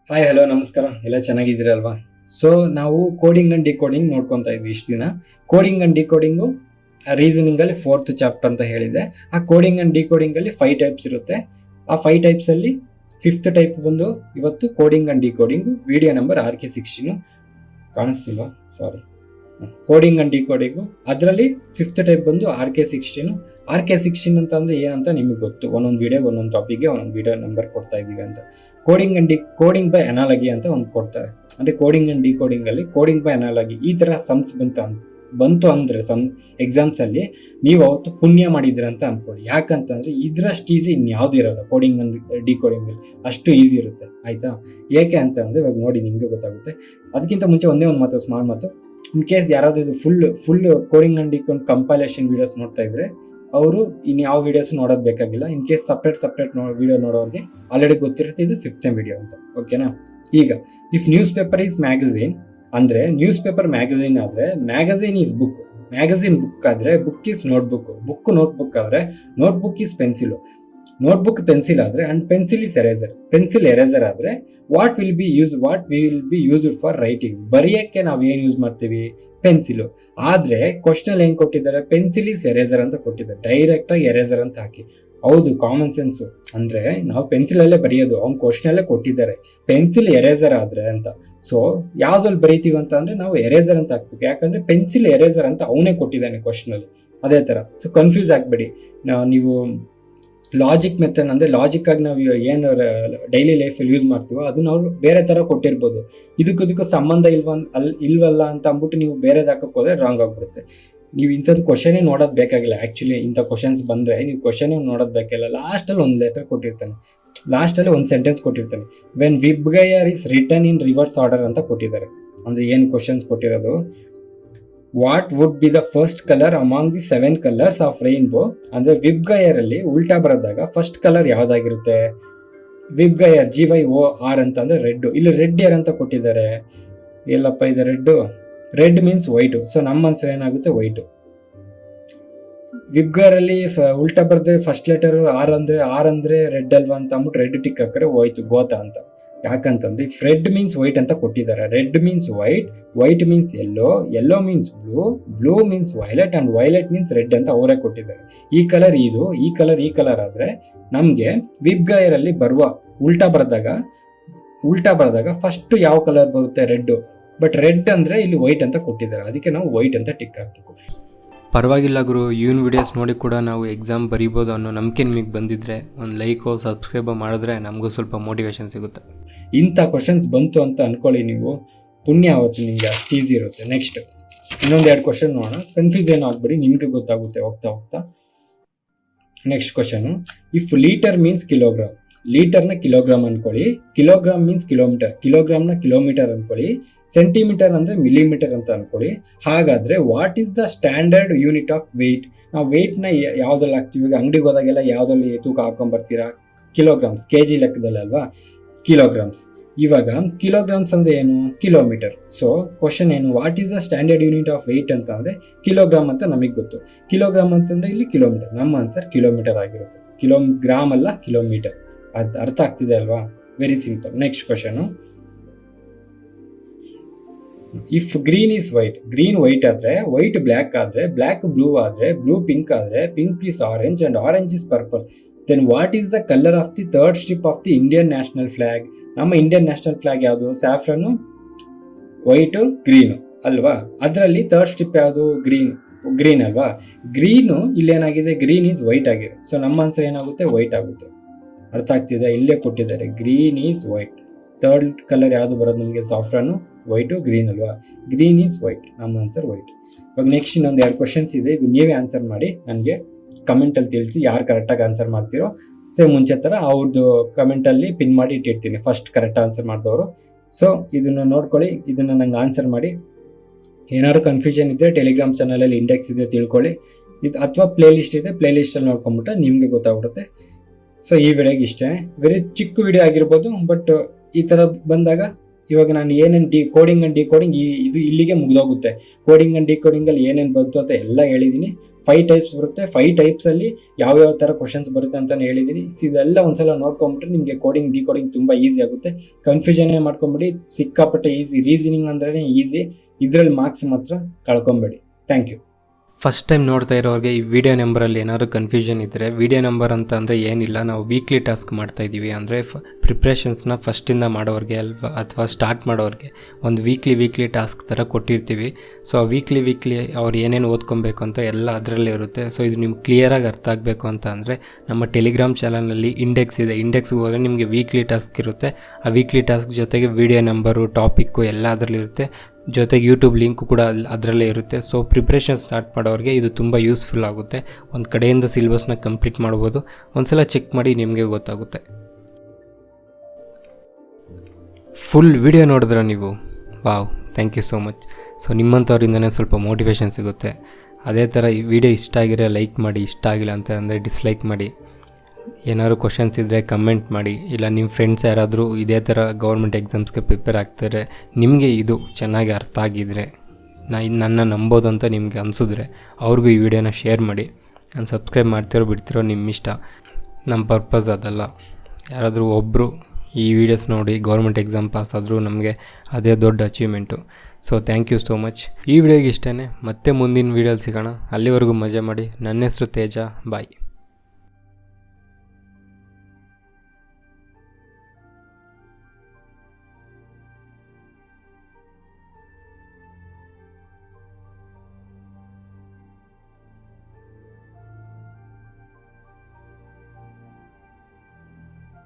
Hi hello ನಮಸ್ಕಾರ, ಎಲ್ಲ ಚೆನ್ನಾಗಿದ್ದೀರಲ್ವಾ? So ನಾವು ಕೋಡಿಂಗ್ ಅಂಡ್ ಡಿಕೋಡಿಂಗ್ ನೋಡ್ಕೊತಾ ಇದ್ವಿ ಇಷ್ಟು ದಿನ. ಕೋಡಿಂಗ್ ಅಂಡ್ ಡಿಕೋಡಿಂಗು ರೀಸನಿಂಗಲ್ಲಿ 4th ಚಾಪ್ಟರ್ ಅಂತ ಹೇಳಿದೆ. ಆ ಕೋಡಿಂಗ್ ಅಂಡ್ ಡಿಕೋಡಿಂಗಲ್ಲಿ 5 ಟೈಪ್ಸ್ ಇರುತ್ತೆ. ಆ 5 ಟೈಪ್ಸಲ್ಲಿ 5th ಟೈಪ್ ಬಂದು ಇವತ್ತು coding and decoding, video number RK16 ಕಾಣಿಸ್ತಿಲ್ವಾ? ಸಾರಿ, ಕೋಡಿಂಗ್ ಅಂಡ್ ಡಿಕೋಡಿಂಗು ಅದರಲ್ಲಿ 5th ಟೈಪ್ ಬಂದು RK16 ಅಂತ ಅಂದರೆ ಏನಂತ ನಿಮಗೆ ಗೊತ್ತು. ಒಂದೊಂದು ವಿಡಿಯೋಗೆ ಒಂದೊಂದು ಟಾಪಿಕ್ಗೆ ಒಂದೊಂದು ವಿಡಿಯೋ ನಂಬರ್ ಕೊಡ್ತಾ ಇದ್ದೀವಿ ಅಂತ. ಕೋಡಿಂಗ್ ಬೈ ಅನಾಲಜಿ ಅಂತ ಒಂದು ಕೊಡ್ತಾರೆ. ಅಂದರೆ ಕೋಡಿಂಗ್ ಅಂಡ್ ಡಿಕೋಡಿಂಗಲ್ಲಿ ಕೋಡಿಂಗ್ ಬೈ ಅನಾಲಜಿ ಈ ಥರ ಸಮ್ಸ್ ಬಂತು ಅಂದರೆ ಎಕ್ಸಾಮ್ಸಲ್ಲಿ ನೀವು ಅವತ್ತು ಪುಣ್ಯ ಮಾಡಿದ್ರ ಅಂತ ಅಂದ್ಕೊಳ್ಳಿ. ಯಾಕಂತಂದರೆ ಇದರಷ್ಟು ಈಸಿ ಇನ್ಯಾವುದೂ ಇರೋಲ್ಲ. ಕೋಡಿಂಗ್ ಅಂಡ್ ಡಿಕೋಡಿಂಗಲ್ಲಿ ಅಷ್ಟು ಈಸಿ ಇರುತ್ತೆ, ಆಯಿತಾ? ಏಕೆ ಅಂತಂದರೆ ಇವಾಗ ನೋಡಿ ನಿಮಗೆ ಗೊತ್ತಾಗುತ್ತೆ. ಅದಕ್ಕಿಂತ ಮುಂಚೆ ಒಂದೇ ಒಂದು ಮಾತು, ಸ್ಮಾಲ್ ಮಾತು. ಇನ್ ಕೇಸ್ ಯಾರಾದರೂ ಇದು full coding and decode compilation videos ನೋಡ್ತಾ ಇದ್ರೆ ಅವರು ಇನ್ನು ಯಾವ ವೀಡಿಯೋಸ್ ನೋಡೋದು ಬೇಕಾಗಿಲ್ಲ. ಇನ್ ಕೇಸ್ ಸಪ್ರೇಟ್ ವಿಡಿಯೋ ನೋಡೋರಿಗೆ ಆಲ್ರೆಡಿ ಗೊತ್ತಿರುತ್ತೆ ಇದು 5th ವಿಡಿಯೋ ಅಂತ, ಓಕೆನಾ? ಈಗ if newspaper is magazine ಅಂದರೆ ನ್ಯೂಸ್ ಪೇಪರ್ ಮ್ಯಾಗಝೀನ್ ಆದರೆ magazine is book, magazine book ಆದರೆ book is notebook, book notebook ಆದರೆ notebook is pencil, notebook pencil ಆದರೆ and pencil is eraser, pencil eraser ಆದರೆ what we will be used for writing, ಬರೆಯೋಕ್ಕೆ ನಾವು ಏನು use ಮಾಡ್ತೀವಿ? Pencil. ಆದರೆ ಕ್ವಶನಲ್ಲಿ ಏನು ಕೊಟ್ಟಿದ್ದಾರೆ? ಪೆನ್ಸಿಲ್ ಈಸ್ ಎರೇಸರ್ ಅಂತ ಕೊಟ್ಟಿದ್ದಾರೆ. ಡೈರೆಕ್ಟಾಗಿ ಎರೇಸರ್ ಅಂತ ಹಾಕಿ. ಹೌದು, ಕಾಮನ್ ಸೆನ್ಸು. ಅಂದರೆ ನಾವು ಪೆನ್ಸಿಲಲ್ಲೇ ಬರೆಯೋದು, ಅವ್ನು ಕ್ವಶನಲ್ಲೇ ಕೊಟ್ಟಿದ್ದಾರೆ ಪೆನ್ಸಿಲ್ ಎರೇಸರ್ ಆದರೆ ಅಂತ. ಸೊ ಯಾವುದ್ರಲ್ಲಿ ಬರೀತೀವಿ ಅಂತ ಅಂದರೆ ನಾವು ಎರೇಸರ್ ಅಂತ ಹಾಕ್ಬೇಕು. ಯಾಕಂದರೆ ಪೆನ್ಸಿಲ್ ಎರೇಸರ್ ಅಂತ ಅವನೇ ಕೊಟ್ಟಿದ್ದಾನೆ ಕ್ವಶನಲ್ಲಿ. ಅದೇ ಥರ. ಸೊ ಕನ್ಫ್ಯೂಸ್ ಆಗಬೇಡಿ. ನೀವು ಲಾಜಿಕ್ ಮೆಥಡ್ ಅಂದರೆ ಲಾಜಿಕ್ಕಾಗಿ ನಾವು ಏನು ಡೈಲಿ ಲೈಫಲ್ಲಿ ಯೂಸ್ ಮಾಡ್ತೀವೋ ಅದನ್ನ ಅವರು ಬೇರೆ ಥರ ಕೊಟ್ಟಿರ್ಬೋದು. ಇದಕ್ಕೂ ಸಂಬಂಧ ಇಲ್ವಲ್ಲ ಅಂತ ಅಂದ್ಬಿಟ್ಟು ನೀವು ಬೇರೆದು ಹಾಕಕ್ಕೆ ಹೋದರೆ ರಾಂಗ್ ಆಗಿಬಿಡುತ್ತೆ. ನೀವು ಇಂಥದ್ದು ಕ್ವಶನೇ ನೋಡೋದು ಬೇಕಾಗಿಲ್ಲ. ಆ್ಯಕ್ಚುಲಿ ಇಂಥ ಕ್ವಶನ್ಸ್ ಬಂದರೆ ನೀವು ಕ್ವಶನೇ ನೋಡೋದು ಬೇಕಿಲ್ಲ. ಲಾಸ್ಟಲ್ಲಿ ಒಂದು ಲೆಟರ್ ಕೊಟ್ಟಿರ್ತಾನೆ, ಲಾಸ್ಟಲ್ಲಿ ಒಂದು ಸೆಂಟೆನ್ಸ್ ಕೊಟ್ಟಿರ್ತಾನೆ. When VIBGYOR is return in reverse order ಅಂತ ಕೊಟ್ಟಿದ್ದಾರೆ. ಅಂದರೆ ಏನು ಕ್ವಶನ್ಸ್ ಕೊಟ್ಟಿರೋದು? What would be the first colour among the 7 colours of rainbow? ಅಂದರೆ ವಿಬ್ಗಯರಲ್ಲಿ ಉಲ್ಟಾ ಬರೆದಾಗ ಫಸ್ಟ್ ಕಲರ್ ಯಾವುದಾಗಿರುತ್ತೆ? ವಿಬ್ಗಯರ್ GYOR ಅಂತ ಅಂದರೆ ರೆಡ್ಡು. ಇಲ್ಲಿ ರೆಡ್ ಯಾರು ಅಂತ ಕೊಟ್ಟಿದ್ದಾರೆ? ಎಲ್ಲಪ್ಪ ಇದೆ red? Red means white. So ನಮ್ಮ ಆನ್ಸರ್ ಏನಾಗುತ್ತೆ? ವೈಟು. ವಿಬ್ಗಯರಲ್ಲಿ ಉಲ್ಟಾ ಬರೆದ್ರೆ ಫಸ್ಟ್ ಲೆಟರ್ ಆರ್ ಅಂದರೆ ರೆಡ್ ಅಲ್ವಾ ಅಂತ ಅಂದ್ಬಿಟ್ಟು ರೆಡ್ ಟಿಕ್ ಹಾಕಿದ್ರೆ ಹೋಯ್ತು ಗೋತಾ ಅಂತ. ಯಾಕಂತಂದ್ರೆ ಇಫ್ ರೆಡ್ ಮೀನ್ಸ್ ವೈಟ್ ಅಂತ ಕೊಟ್ಟಿದ್ದಾರೆ. Red means white means yellow means blue means violet and violet means red ಅಂತ ಅವರೇ ಕೊಟ್ಟಿದ್ದಾರೆ. ಈ ಕಲರ್ ಈ ಕಲರ್ ಆದರೆ ನಮಗೆ ವಿಬ್ಗಯರಲ್ಲಿ ಬರುವ ಉಲ್ಟಾ ಬರೆದಾಗ ಫಸ್ಟ್ ಯಾವ ಕಲರ್ ಬರುತ್ತೆ? ರೆಡ್ಡು. ಬಟ್ ರೆಡ್ ಅಂದರೆ ಇಲ್ಲಿ ವೈಟ್ ಅಂತ ಕೊಟ್ಟಿದ್ದಾರೆ, ಅದಕ್ಕೆ ನಾವು ವೈಟ್ ಅಂತ ಟಿಕ್ ಹಾಕ್ಬೇಕು. ಪರವಾಗಿಲ್ಲ ಗುರು, ಇವನ್ ವಿಡಿಯೋಸ್ ನೋಡಿ ಕೂಡ ನಾವು ಎಕ್ಸಾಮ್ ಬರೀಬೋದು ಅನ್ನೋ ನಂಬಿಕೆ ನಿಮಗೆ ಬಂದಿದ್ರೆ ಒಂದು ಲೈಕೋ ಸಬ್ಸ್ಕ್ರೈಬ್ ಮಾಡಿದ್ರೆ ನಮಗೂ ಸ್ವಲ್ಪ ಮೋಟಿವೇಶನ್ ಸಿಗುತ್ತೆ. ಇಂಥ ಕ್ವಶನ್ಸ್ ಬಂತು ಅಂತ ಅಂದ್ಕೊಳ್ಳಿ ನೀವು, ಪುಣ್ಯ ಆವತ್ತು ನಿಮಗೆ ಅಷ್ಟು ಈಸಿ ಇರುತ್ತೆ. ನೆಕ್ಸ್ಟ್ ಇನ್ನೊಂದು 2 ಕ್ವಶನ್ ನೋಡೋಣ. ಕನ್ಫ್ಯೂಸ್ ಏನು ಆಗಬೇಡಿ, ನಿಮಗೆ ಗೊತ್ತಾಗುತ್ತೆ ಹೋಗ್ತಾ. Next question, if litre means kilogram, ಲೀಟರ್ನ ಕಿಲೋಗ್ರಾಮ್ ಅನ್ಕೊಳ್ಳಿ, ಕಿಲೋಗ್ರಾಮ್ ಮೀನ್ಸ್ ಕಿಲೋಮೀಟರ್, ಕಿಲೋಗ್ರಾಮ್ನ ಕಿಲೋಮೀಟರ್ ಅನ್ಕೊಳ್ಳಿ, ಸೆಂಟಿಮೀಟರ್ ಅಂದರೆ ಮಿಲಿಮೀಟರ್ ಅಂತ ಅನ್ಕೊಳ್ಳಿ. ಹಾಗಾದರೆ what is the standard unit of weight? ನಾವು ವೆಯ್ಟ್ನ ಯಾವುದ್ರಲ್ಲಿ ಹಾಕ್ತೀವಿ? ಈಗ ಅಂಗಡಿಗೆ ಹೋದಾಗೆಲ್ಲ ಯಾವುದ್ರಲ್ಲಿ ತೂಕ ಹಾಕೊಂಡ್ಬರ್ತೀರಾ? ಕಿಲೋಗ್ರಾಮ್ಸ್, KG ಲೆಕ್ಕದಲ್ಲಿ ಅಲ್ವಾ ಕಿಲೋಗ್ರಾಮ್ಸ್. ಇವಾಗ ಕಿಲೋಗ್ರಾಮ್ಸ್ ಅಂದರೆ ಏನು? ಕಿಲೋಮೀಟರ್. ಸೊ ಕ್ವಶನ್ ಏನು? What is the standard unit of weight ಅಂತ ಅಂದರೆ ಕಿಲೋಗ್ರಾಮ್ ಅಂತ ನಮಗೆ ಗೊತ್ತು. ಕಿಲೋಗ್ರಾಮ್ ಅಂತಂದರೆ ಇಲ್ಲಿ ಕಿಲೋಮೀಟರ್. ನಮ್ಮ ಆನ್ಸರ್ ಕಿಲೋಮೀಟರ್ ಆಗಿರುತ್ತೆ. ಕಿಲೋಗ್ರಾಮ್ ಅಲ್ಲ, ಕಿಲೋಮೀಟರ್. ಅದು ಅರ್ಥ ಆಗ್ತಿದೆ ಅಲ್ವಾ? Very simple. Next question, if green is white, green white ಆದರೆ, ವೈಟ್ ಬ್ಲ್ಯಾಕ್ ಆದರೆ, ಬ್ಲ್ಯಾಕ್ ಬ್ಲೂ ಆದರೆ, ಬ್ಲೂ ಪಿಂಕ್ ಆದರೆ, pink is orange and orange is purple, then what is the colour of the 3rd strip of the Indian national flag? ನಮ್ಮ Indian national flag ಯಾವುದು? Saffron, white, green ಅಲ್ವಾ? ಅದರಲ್ಲಿ 3rd strip ಯಾವುದು? Green ಅಲ್ವಾ? Green ಇಲ್ಲೇನಾಗಿದೆ? Green is white ಆಗಿದೆ. So ನಮ್ಮ answer ಏನಾಗುತ್ತೆ? White ಆಗುತ್ತೆ. ಅರ್ಥ ಆಗ್ತಿದೆ? ಇಲ್ಲೇ ಕೊಟ್ಟಿದ್ದಾರೆ green is white. 3rd colour ಯಾವುದು ಬರೋದು ನಮಗೆ? ಸಾಫ್ರಾನು, ವೈಟು, ಗ್ರೀನ್ ಅಲ್ವಾ? Green is white. ನಮ್ಮ ಆನ್ಸರ್ ವೈಟ್. ಇವಾಗ ನೆಕ್ಸ್ಟ್ ಇನ್ನೊಂದು 2 ಕ್ವಶನ್ಸ್ ಇದೆ. ಇದು ನೀವೇ ಆನ್ಸರ್ ಮಾಡಿ, ನನಗೆ ಕಮೆಂಟಲ್ಲಿ ತಿಳಿಸಿ ಯಾರು ಕರೆಕ್ಟಾಗಿ ಆನ್ಸರ್ ಮಾಡ್ತೀರೋ. ಸೇಮ್ ಮುಂಚೆ ಥರ ಅವ್ರದ್ದು ಕಮೆಂಟಲ್ಲಿ ಪಿನ್ ಮಾಡಿ ಇಟ್ಟಿರ್ತೀನಿ, ಫಸ್ಟ್ ಕರೆಕ್ಟ್ ಆನ್ಸರ್ ಮಾಡಿದವರು. ಸೊ ಇದನ್ನು ನೋಡ್ಕೊಳ್ಳಿ, ಇದನ್ನು ನಂಗೆ ಆನ್ಸರ್ ಮಾಡಿ. ಏನಾದ್ರು ಕನ್ಫ್ಯೂಷನ್ ಇದ್ದರೆ ಟೆಲಿಗ್ರಾಮ್ ಚಾನಲಲ್ಲಿ ಇಂಡೆಕ್ಸ್ ಇದೆ ತಿಳ್ಕೊಳ್ಳಿ, ಇದು ಅಥವಾ ಪ್ಲೇಲಿಸ್ಟ್ ಇದೆ, ಪ್ಲೇಲಿಸ್ಟಲ್ಲಿ ನೋಡ್ಕೊಂಬಿಟ್ರೆ ನಿಮಗೆ ಗೊತ್ತಾಗ್ಬಿಡುತ್ತೆ. ಸೊ ಈ ವಿಡಿಯೋಗೆ ಇಷ್ಟೇ, ವೆರಿ ಚಿಕ್ಕ ವಿಡಿಯೋ ಆಗಿರ್ಬೋದು, ಬಟ್ ಈ ಥರ ಬಂದಾಗ ಇವಾಗ ನಾನು ಏನೇನು ಕೋಡಿಂಗ್ ಆ್ಯಂಡ್ ಡಿಕೋಡಿಂಗ್ ಇದು ಇಲ್ಲಿಗೆ ಮುಗಿದೋಗುತ್ತೆ. ಕೋಡಿಂಗ್ ಆ್ಯಂಡ್ ಡಿಕೋಡಿಂಗಲ್ಲಿ ಏನೇನು ಬಂತು ಅಂತ ಎಲ್ಲ ಹೇಳಿದ್ದೀನಿ. 5 ಟೈಪ್ಸ್ ಬರುತ್ತೆ. 5 ಟೈಪ್ಸಲ್ಲಿ ಯಾವ್ಯಾವ ಥರ ಕ್ವಶನ್ಸ್ ಬರುತ್ತೆ ಅಂತಲೇ ಹೇಳಿದ್ದೀನಿ. ಇದೆಲ್ಲ ಒಂದ್ಸಲ ನೋಡ್ಕೊಂಬಿಟ್ರೆ ನಿಮಗೆ ಕೋಡಿಂಗ್ ಡಿಕೋಡಿಂಗ್ ತುಂಬ ಈಸಿ ಆಗುತ್ತೆ. ಕನ್ಫ್ಯೂಷನ್ನೇ ಮಾಡ್ಕೊಂಬಿಡಿ, ಸಿಕ್ಕಾಪಟ್ಟೆ ಈಸಿ. ರೀಸನಿಂಗ್ ಅಂದ್ರೆ ಈಸಿ, ಇದರಲ್ಲಿ ಮಾರ್ಕ್ಸ್ ಮಾತ್ರ ಕಳ್ಕೊಂಬೇಡಿ. Thank you. ಫಸ್ಟ್ ಟೈಮ್ ನೋಡ್ತಾ ಇರೋರಿಗೆ ಈ ವಿಡಿಯೋ ನಂಬರಲ್ಲಿ ಏನಾದರೂ ಕನ್ಫ್ಯೂಷನ್ ಇದ್ದರೆ, ವಿಡಿಯೋ ನಂಬರ್ ಅಂತ ಅಂದರೆ ಏನಿಲ್ಲ, ನಾವು ವೀಕ್ಲಿ ಟಾಸ್ಕ್ ಮಾಡ್ತಾಯಿದ್ದೀವಿ. ಅಂದರೆ ಪ್ರಿಪ್ರೇಷನ್ಸ್ನ ಫಸ್ಟಿಂದ ಮಾಡೋರಿಗೆ ಅಥವಾ ಸ್ಟಾರ್ಟ್ ಮಾಡೋರಿಗೆ ಒಂದು ವೀಕ್ಲಿ ಟಾಸ್ಕ್ ಥರ ಕೊಟ್ಟಿರ್ತೀವಿ. ಸೊ ಆ ವೀಕ್ಲಿ ಅವ್ರು ಏನೇನು ಓದ್ಕೊಬೇಕು ಅಂತ ಎಲ್ಲ ಅದರಲ್ಲೇ ಇರುತ್ತೆ. ಸೊ ಇದು ನಿಮ್ಗೆ ಕ್ಲಿಯರಾಗಿ ಅರ್ಥ ಆಗಬೇಕು ಅಂತ ಅಂದರೆ ನಮ್ಮ ಟೆಲಿಗ್ರಾಮ್ ಚಾನಲ್ನಲ್ಲಿ ಇಂಡೆಕ್ಸ್ ಇದೆ. ಇಂಡೆಕ್ಸ್ಗೆ ಹೋದರೆ ನಿಮಗೆ ವೀಕ್ಲಿ ಟಾಸ್ಕ್ ಇರುತ್ತೆ. ಆ ವೀಕ್ಲಿ ಟಾಸ್ಕ್ ಜೊತೆಗೆ ವಿಡಿಯೋ ನಂಬರು, ಟಾಪಿಕ್ಕು ಎಲ್ಲ ಅದರಲ್ಲಿರುತ್ತೆ. ಜೊತೆಗೆ ಯೂಟ್ಯೂಬ್ ಲಿಂಕು ಕೂಡ ಅದರಲ್ಲೇ ಇರುತ್ತೆ. ಸೊ ಪ್ರಿಪ್ರೇಷನ್ ಸ್ಟಾರ್ಟ್ ಮಾಡೋರಿಗೆ ಇದು ತುಂಬ ಯೂಸ್ಫುಲ್ ಆಗುತ್ತೆ. ಒಂದು ಕಡೆಯಿಂದ ಸಿಲೆಬಸ್ನ ಕಂಪ್ಲೀಟ್ ಮಾಡ್ಬೋದು. ಒಂದ್ಸಲ ಚೆಕ್ ಮಾಡಿ, ನಿಮಗೆ ಗೊತ್ತಾಗುತ್ತೆ. ಫುಲ್ ವಿಡಿಯೋ ನೋಡಿದ್ರೆ ನೀವು, wow, thank you so much. So ನಿಮ್ಮಂಥವ್ರಿಂದನೇ ಸ್ವಲ್ಪ ಮೋಟಿವೇಶನ್ ಸಿಗುತ್ತೆ. ಅದೇ ಥರ ಈ ವಿಡಿಯೋ ಇಷ್ಟ ಆಗಿರೋ ಲೈಕ್ ಮಾಡಿ, ಇಷ್ಟ ಆಗಿಲ್ಲ ಅಂತ ಅಂದರೆ ಡಿಸ್ಲೈಕ್ ಮಾಡಿ. ಏನಾದ್ರು ಕ್ವಶನ್ಸ್ ಇದ್ದರೆ ಕಮೆಂಟ್ ಮಾಡಿ. ಇಲ್ಲ ನಿಮ್ಮ ಫ್ರೆಂಡ್ಸ್ ಯಾರಾದರೂ ಇದೇ ಥರ ಗೌರ್ಮೆಂಟ್ ಎಕ್ಸಾಮ್ಸ್ಗೆ ಪ್ರಿಪೇರ್ ಆಗ್ತಾರೆ, ನಿಮಗೆ ಇದು ಚೆನ್ನಾಗಿ ಅರ್ಥ ಆಗಿದ್ದರೆ, ನನ್ನ ನಂಬೋದು ಅಂತ ನಿಮಗೆ ಅನಿಸಿದ್ರೆ ಅವ್ರಿಗೂ ಈ ವಿಡಿಯೋನ ಶೇರ್ ಮಾಡಿ. ನಾನು ಸಬ್ಸ್ಕ್ರೈಬ್ ಮಾಡ್ತಿರೋ ಬಿಡ್ತಿರೋ ನಿಮ್ಮ ಇಷ್ಟ. ನಮ್ಮ ಪರ್ಪಸ್ ಅದಲ್ಲ. ಯಾರಾದರೂ ಒಬ್ಬರು ಈ ವಿಡಿಯೋಸ್ ನೋಡಿ ಗೌರ್ಮೆಂಟ್ ಎಕ್ಸಾಮ್ ಪಾಸ್ ಆದರೂ ನಮಗೆ ಅದೇ ದೊಡ್ಡ achievement. So thank you so much. ಈ ವಿಡಿಯೋಗೆ ಇಷ್ಟೇ. ಮತ್ತೆ ಮುಂದಿನ ವೀಡಿಯೋಲಿ ಸಿಗೋಣ. ಅಲ್ಲಿವರೆಗೂ ಮಜಾ ಮಾಡಿ. ನನ್ನ ಹೆಸರು ತೇಜ. ಬಾಯ್.